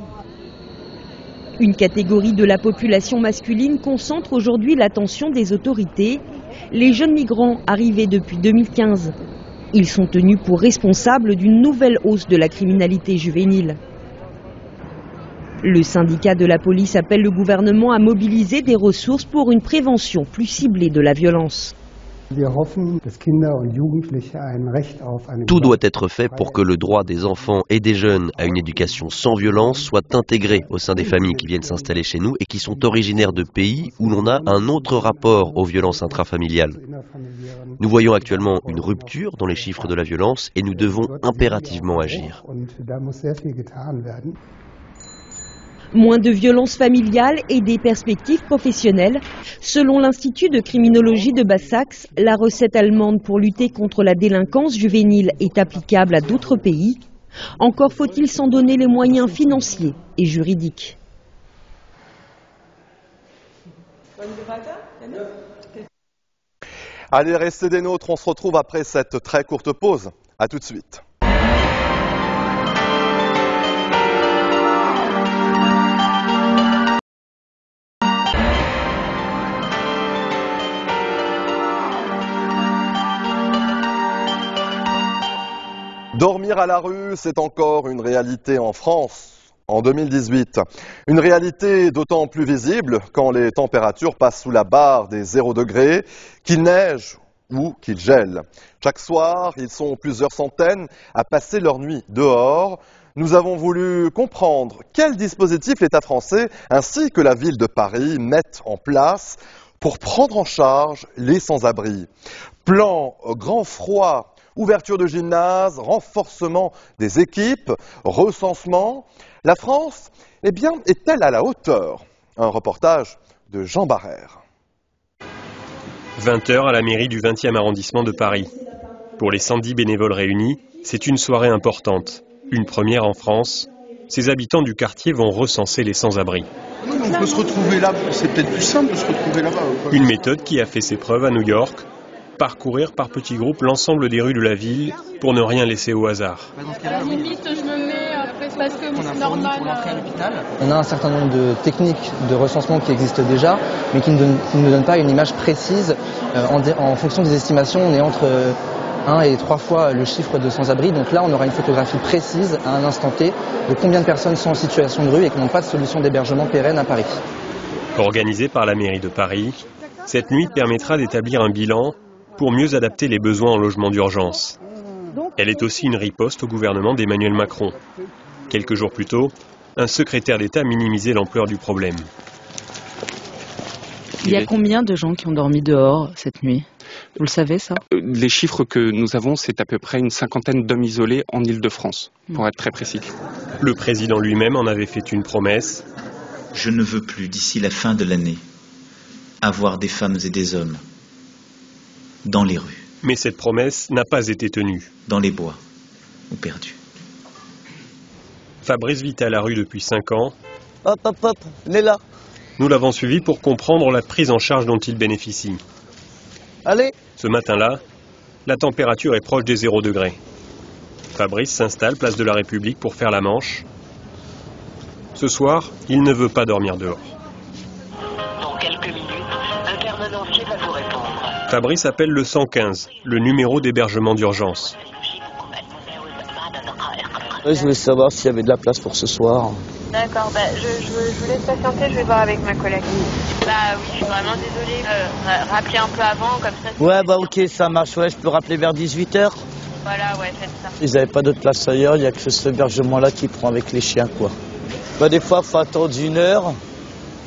Speaker 6: Une catégorie de la population masculine concentre aujourd'hui l'attention des autorités. Les jeunes migrants arrivés depuis 2015. Ils sont tenus pour responsables d'une nouvelle hausse de la criminalité juvénile. Le syndicat de la police appelle le gouvernement à mobiliser des ressources pour une prévention plus ciblée de la violence.
Speaker 8: Tout doit être fait pour que le droit des enfants et des jeunes à une éducation sans violence soit intégré au sein des familles qui viennent s'installer chez nous et qui sont originaires de pays où l'on a un autre rapport aux violences intrafamiliales. Nous voyons actuellement une rupture dans les chiffres de la violence et nous devons impérativement agir.
Speaker 6: Moins de violences familiales et des perspectives professionnelles. Selon l'Institut de criminologie de Basse-Saxe, la recette allemande pour lutter contre la délinquance juvénile est applicable à d'autres pays. Encore faut-il s'en donner les moyens financiers et juridiques.
Speaker 1: Allez, restez des nôtres, on se retrouve après cette très courte pause. A tout de suite. Dormir à la rue, c'est encore une réalité en France en 2018. Une réalité d'autant plus visible quand les températures passent sous la barre des 0 degrés, qu'il neige ou qu'il gèle. Chaque soir, ils sont plusieurs centaines à passer leur nuit dehors. Nous avons voulu comprendre quel dispositif l'État français ainsi que la ville de Paris mettent en place pour prendre en charge les sans-abri. Plan grand froid, ouverture de gymnase, renforcement des équipes, recensement. La France, eh bien, est-elle à la hauteur? Un reportage de Jean Barrère.
Speaker 9: 20h à la mairie du 20e arrondissement de Paris. Pour les 110 bénévoles réunis, c'est une soirée importante. Une première en France. Ces habitants du quartier vont recenser les sans-abri.
Speaker 10: On peut se retrouver là, c'est peut-être plus simple de se retrouver là-bas.
Speaker 9: Une méthode qui a fait ses preuves à New York. Parcourir par petits groupes l'ensemble des rues de la ville pour ne rien laisser au hasard.
Speaker 11: À la limite, je me mets presque
Speaker 2: parce que c'est normal. Pour l'entrée à l'hôpital.
Speaker 11: On a un certain nombre de techniques de recensement qui existent déjà, mais qui ne donnent pas une image précise. En fonction des estimations, on est entre 1 et 3 fois le chiffre de sans-abri. Donc là, on aura une photographie précise à un instant T de combien de personnes sont en situation de rue et qui n'ont pas de solution d'hébergement pérenne à Paris.
Speaker 9: Organisée par la mairie de Paris, cette nuit permettra d'établir un bilan pour mieux adapter les besoins en logement d'urgence. Elle est aussi une riposte au gouvernement d'Emmanuel Macron. Quelques jours plus tôt, un secrétaire d'État minimisait l'ampleur du problème.
Speaker 12: Il y a combien de gens qui ont dormi dehors cette nuit ? Vous le savez, ça ?
Speaker 16: Les chiffres que nous avons, c'est à peu près une cinquantaine d'hommes isolés en Île-de-France, pour être très précis.
Speaker 9: Le président lui-même en avait fait une promesse.
Speaker 18: Je ne veux plus, d'ici la fin de l'année, avoir des femmes et des hommes dans les rues.
Speaker 9: Mais cette promesse n'a pas été tenue.
Speaker 18: Dans les bois, ou perdus.
Speaker 9: Fabrice vit à la rue depuis 5 ans.
Speaker 26: Hop, hop, hop, il est là.
Speaker 9: Nous l'avons suivi pour comprendre la prise en charge dont il bénéficie.
Speaker 26: Allez.
Speaker 9: Ce matin-là, la température est proche des 0 degrés. Fabrice s'installe place de la République pour faire la manche. Ce soir, il ne veut pas dormir dehors.
Speaker 27: Dans quelques minutes, un permanencier va vous répondre.
Speaker 9: Fabrice appelle le 115, le numéro d'hébergement d'urgence.
Speaker 26: Je voulais savoir s'il y avait de la place pour ce soir.
Speaker 28: D'accord, je vous laisse patienter, je vais voir avec ma collègue. Oui, je suis vraiment désolée. Rappelez un peu avant, comme ça.
Speaker 26: Ouais, ok, ça marche. Ouais, je peux rappeler vers 18h.
Speaker 28: Voilà, ouais, faites ça.
Speaker 26: Ils n'avaient pas d'autre place ailleurs, il n'y a que cet hébergement-là qui prend avec les chiens, quoi. Des fois, il faut attendre 1 heure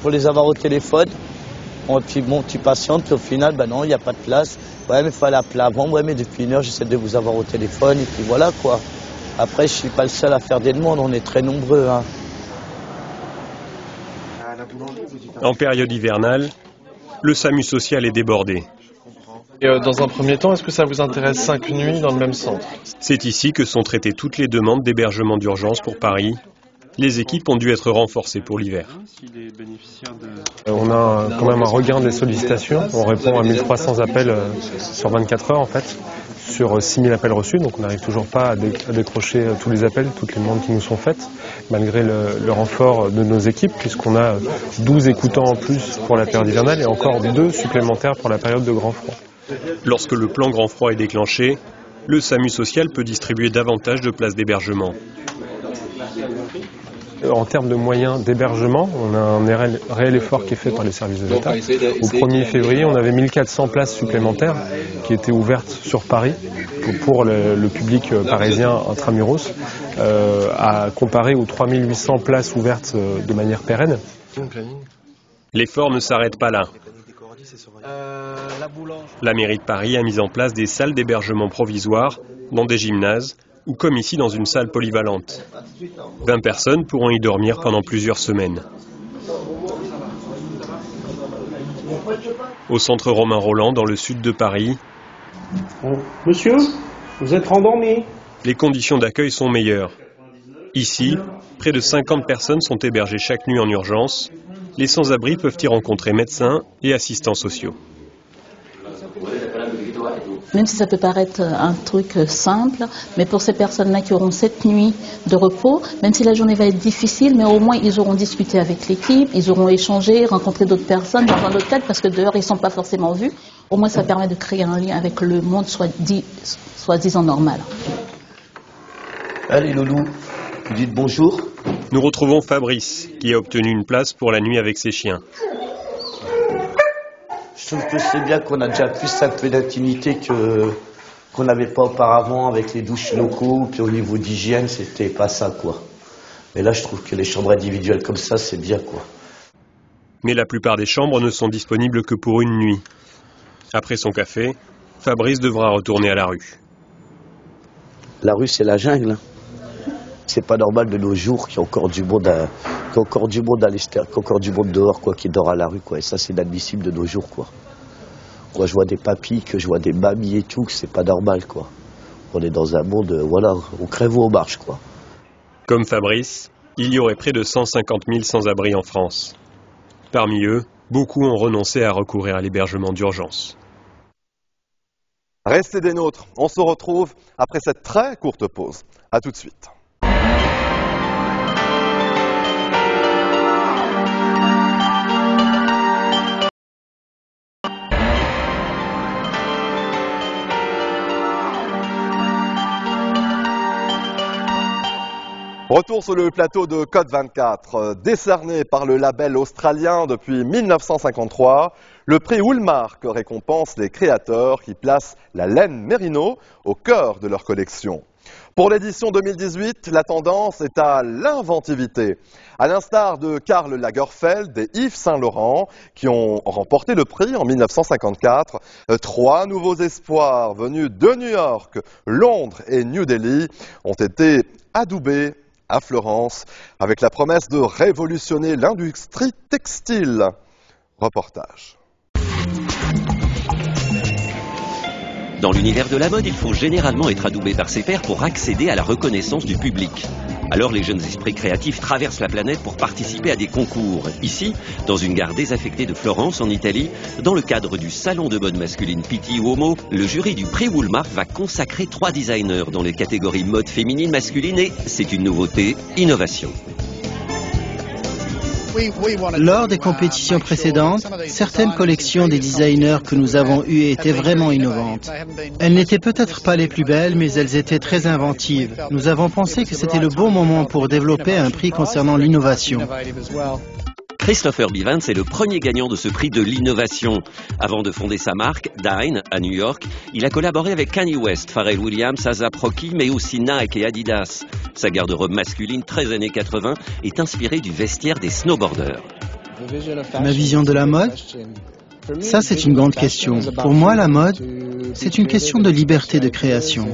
Speaker 26: pour les avoir au téléphone. Et puis bon, tu patientes, puis au final, non, il n'y a pas de place. Ouais, mais il fallait appeler avant. Ouais, mais depuis 1 heure, j'essaie de vous avoir au téléphone, et puis voilà, quoi. Après, je ne suis pas le seul à faire des demandes, on est très nombreux. Hein.
Speaker 9: En période hivernale, le SAMU social est débordé.
Speaker 29: Et dans un premier temps, est-ce que ça vous intéresse 5 nuits dans le même centre ?
Speaker 9: C'est ici que sont traitées toutes les demandes d'hébergement d'urgence pour Paris. Les équipes ont dû être renforcées pour l'hiver.
Speaker 29: On a quand même un regain des sollicitations. On répond à 1300 appels sur 24 heures en fait, sur 6000 appels reçus. Donc on n'arrive toujours pas à décrocher tous les appels, toutes les demandes qui nous sont faites, malgré le renfort de nos équipes, puisqu'on a 12 écoutants en plus pour la période hivernale et encore 2 supplémentaires pour la période de grand froid.
Speaker 9: Lorsque le plan grand froid est déclenché, le SAMU social peut distribuer davantage de places d'hébergement.
Speaker 29: En termes de moyens d'hébergement, on a un réel effort qui est fait par les services de l'État. Au 1er février, on avait 1400 places supplémentaires qui étaient ouvertes sur Paris pour le public parisien intramuros, à comparer aux 3800 places ouvertes de manière pérenne.
Speaker 9: L'effort ne s'arrête pas là. La mairie de Paris a mis en place des salles d'hébergement provisoires dans des gymnases ou comme ici dans une salle polyvalente. 20 personnes pourront y dormir pendant plusieurs semaines. Au centre Romain Rolland, dans le sud de Paris,
Speaker 30: monsieur, vous êtes rendormi.
Speaker 9: Les conditions d'accueil sont meilleures. Ici, près de 50 personnes sont hébergées chaque nuit en urgence. Les sans-abri peuvent y rencontrer médecins et assistants sociaux.
Speaker 31: Même si ça peut paraître un truc simple, mais pour ces personnes-là qui auront cette nuit de repos, même si la journée va être difficile, mais au moins ils auront discuté avec l'équipe, ils auront échangé, rencontré d'autres personnes dans un autre cadre, parce que dehors ils ne sont pas forcément vus. Au moins ça permet de créer un lien avec le monde soi-disant normal.
Speaker 26: Allez loulou, vous dites bonjour.
Speaker 9: Nous retrouvons Fabrice, qui a obtenu une place pour la nuit avec ses chiens.
Speaker 26: Je trouve que c'est bien qu'on a déjà plus un peu d'intimité qu'on n'avait pas auparavant avec les douches locaux, puis au niveau d'hygiène, c'était pas ça, quoi. Mais là, je trouve que les chambres individuelles comme ça, c'est bien, quoi.
Speaker 9: Mais la plupart des chambres ne sont disponibles que pour une nuit. Après son café, Fabrice devra retourner à la rue.
Speaker 26: La rue, c'est la jungle. C'est pas normal de nos jours qu'il y a encore du monde à l'extérieur, qu'il y a encore du monde dehors, quoi, qui dort à la rue, quoi. Et ça, c'est inadmissible de nos jours, quoi. Moi, je vois des papis, que je vois des mamies et tout, que c'est pas normal, quoi. On est dans un monde, voilà, on crève ou on marche, quoi.
Speaker 9: Comme Fabrice, il y aurait près de 150 000 sans-abri en France. Parmi eux, beaucoup ont renoncé à recourir à l'hébergement d'urgence.
Speaker 1: Restez des nôtres, on se retrouve après cette très courte pause. A tout de suite. Retour sur le plateau de Code 24, décerné par le label australien depuis 1953. Le prix Woolmark récompense les créateurs qui placent la laine mérino au cœur de leur collection. Pour l'édition 2018, la tendance est à l'inventivité. À l'instar de Karl Lagerfeld et Yves Saint-Laurent, qui ont remporté le prix en 1954, 3 nouveaux espoirs venus de New York, Londres et New Delhi ont été adoubés à Florence avec la promesse de révolutionner l'industrie textile. Reportage.
Speaker 8: Dans l'univers de la mode, il faut généralement être adoubé par ses pairs pour accéder à la reconnaissance du public. Alors les jeunes esprits créatifs traversent la planète pour participer à des concours. Ici, dans une gare désaffectée de Florence, en Italie, dans le cadre du salon de mode masculine Pitti Uomo, le jury du prix Woolmark va consacrer 3 designers dans les catégories mode féminine, masculine et, c'est une nouveauté, innovation.
Speaker 3: Lors des compétitions précédentes, certaines collections des designers que nous avons eues étaient vraiment innovantes. Elles n'étaient peut-être pas les plus belles, mais elles étaient très inventives. Nous avons pensé que c'était le bon moment pour développer un prix concernant l'innovation.
Speaker 8: Christopher Bivens est le premier gagnant de ce prix de l'innovation. Avant de fonder sa marque, Dine, à New York, il a collaboré avec Kanye West, Pharrell Williams, A$AP Rocky, mais aussi Nike et Adidas. Sa garde-robe masculine, très années 80, est inspirée du vestiaire des snowboarders.
Speaker 3: Ma vision de la mode ? Ça, c'est une grande question. Pour moi, la mode, c'est une question de liberté de création.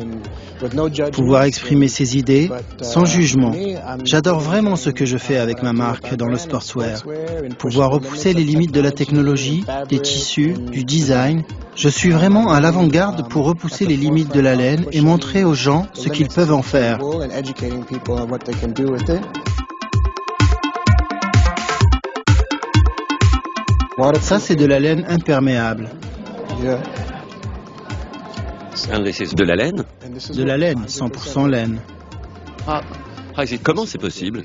Speaker 3: Pouvoir exprimer ses idées sans jugement. J'adore vraiment ce que je fais avec ma marque dans le sportswear. Pouvoir repousser les limites de la technologie, des tissus, du design. Je suis vraiment à l'avant-garde pour repousser les limites de la laine et montrer aux gens ce qu'ils peuvent en faire. Ça, c'est de la laine imperméable.
Speaker 8: De la laine ?
Speaker 3: De la laine, 100% laine.
Speaker 8: Comment c'est possible ?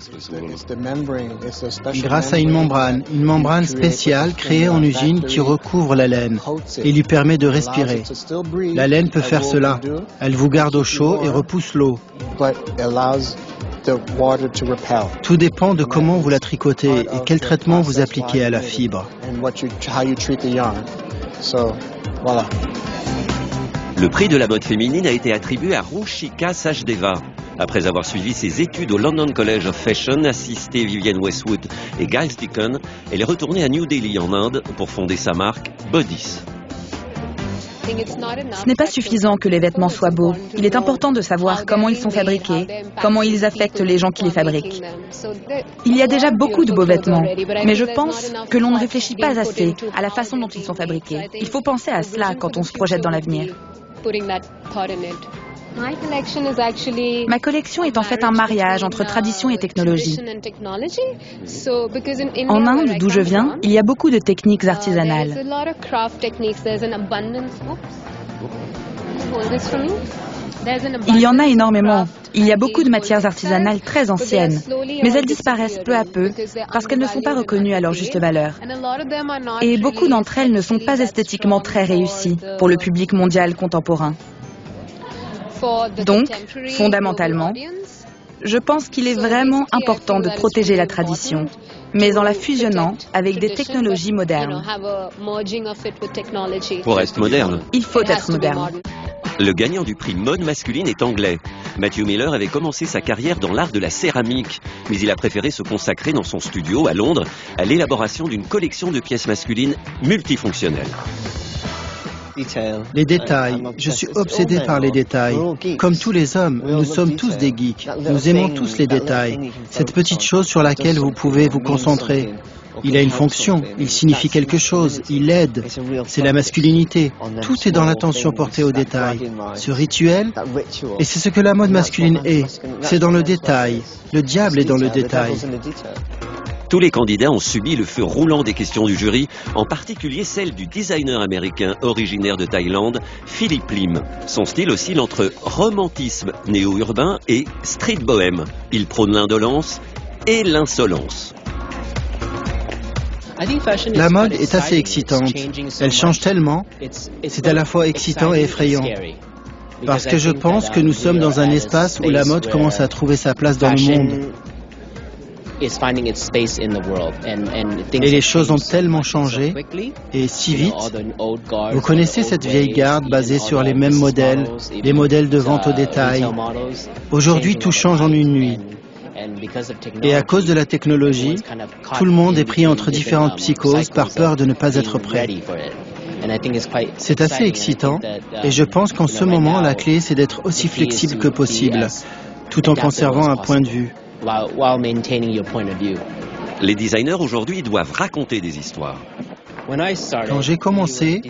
Speaker 3: Grâce à une membrane spéciale créée en usine qui recouvre la laine et lui permet de respirer. La laine peut faire cela. Elle vous garde au chaud et repousse l'eau. Tout dépend de comment vous la tricotez et quel traitement vous appliquez à la fibre.
Speaker 8: Le prix de la mode féminine a été attribué à Ruchika Sachdeva. Après avoir suivi ses études au London College of Fashion, assisté Vivienne Westwood et Giles Deacon, elle est retournée à New Delhi en Inde pour fonder sa marque Bodice.
Speaker 4: Ce n'est pas suffisant que les vêtements soient beaux. Il est important de savoir comment ils sont fabriqués, comment ils affectent les gens qui les fabriquent. Il y a déjà beaucoup de beaux vêtements, mais je pense que l'on ne réfléchit pas assez à la façon dont ils sont fabriqués. Il faut penser à cela quand on se projette dans l'avenir. Ma collection est en fait un mariage entre tradition et technologie. En Inde, d'où je viens, il y a beaucoup de techniques artisanales. Il y en a énormément. Il y a beaucoup de matières artisanales très anciennes, mais elles disparaissent peu à peu parce qu'elles ne sont pas reconnues à leur juste valeur. Et beaucoup d'entre elles ne sont pas esthétiquement très réussies pour le public mondial contemporain. Donc, fondamentalement, je pense qu'il est vraiment important de protéger la tradition, mais en la fusionnant avec des technologies modernes.
Speaker 8: Pour être moderne,
Speaker 4: il faut être moderne.
Speaker 8: Le gagnant du prix mode masculine est anglais. Matthew Miller avait commencé sa carrière dans l'art de la céramique, mais il a préféré se consacrer dans son studio à Londres à l'élaboration d'une collection de pièces masculines multifonctionnelles.
Speaker 3: Les détails. Je suis obsédé par les détails. Comme tous les hommes, nous sommes tous des geeks. Nous aimons tous les détails. Cette petite chose sur laquelle vous pouvez vous concentrer. Il a une fonction, il signifie quelque chose, il aide. C'est la masculinité. Tout est dans l'attention portée aux détails. Ce rituel, et c'est ce que la mode masculine est. C'est dans le détail. Le diable est dans le détail.
Speaker 8: Tous les candidats ont subi le feu roulant des questions du jury, en particulier celle du designer américain originaire de Thaïlande, Philip Lim. Son style oscille entre romantisme néo-urbain et street bohème. Il prône l'indolence et l'insolence.
Speaker 3: La mode est assez excitante. Elle change tellement. C'est à la fois excitant et effrayant. Parce que je pense que nous sommes dans un espace où la mode commence à trouver sa place dans le monde. Et les choses ont tellement changé, et si vite. Vous connaissez cette vieille garde basée sur les mêmes modèles, les modèles de vente au détail. Aujourd'hui, tout change en une nuit. Et à cause de la technologie, tout le monde est pris entre différentes psychoses par peur de ne pas être prêt. C'est assez excitant, et je pense qu'en ce moment, la clé, c'est d'être aussi flexible que possible, tout en conservant un point de vue.
Speaker 8: Les designers aujourd'hui doivent raconter des histoires.
Speaker 3: Quand j'ai commencé,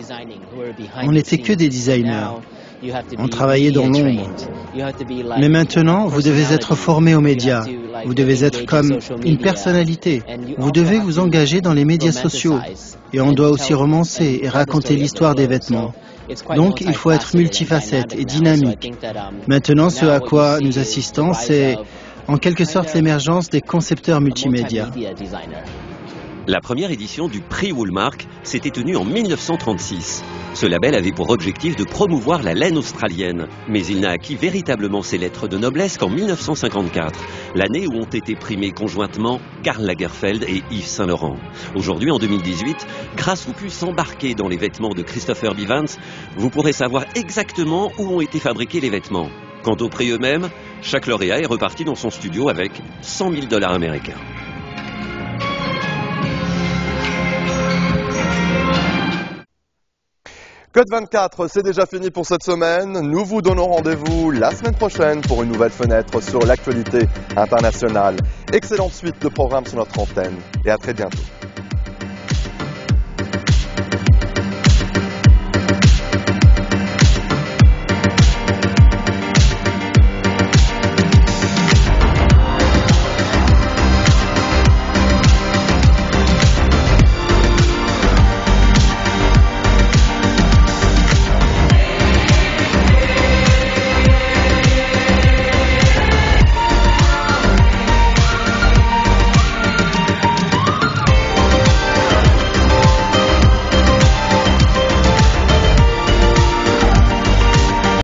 Speaker 3: on n'était que des designers. On travaillait dans l'ombre. Mais maintenant, vous devez être formé aux médias. Vous devez être comme une personnalité. Vous devez vous engager dans les médias sociaux. Et on doit aussi romancer et raconter l'histoire des vêtements. Donc, il faut être multifacette et dynamique. Maintenant, ce à quoi nous assistons, c'est en quelque sorte l'émergence des concepteurs multimédia.
Speaker 8: La première édition du prix Woolmark s'était tenue en 1936. Ce label avait pour objectif de promouvoir la laine australienne, mais il n'a acquis véritablement ses lettres de noblesse qu'en 1954, l'année où ont été primés conjointement Karl Lagerfeld et Yves Saint Laurent. Aujourd'hui, en 2018, grâce au puce embarqué dans les vêtements de Christopher B. Vance, vous pourrez savoir exactement où ont été fabriqués les vêtements. Quant aux prix eux-mêmes, chaque lauréat est reparti dans son studio avec $100 000 américains.
Speaker 1: Code 24, c'est déjà fini pour cette semaine. Nous vous donnons rendez-vous la semaine prochaine pour une nouvelle fenêtre sur l'actualité internationale. Excellente suite de programmes sur notre antenne et à très bientôt.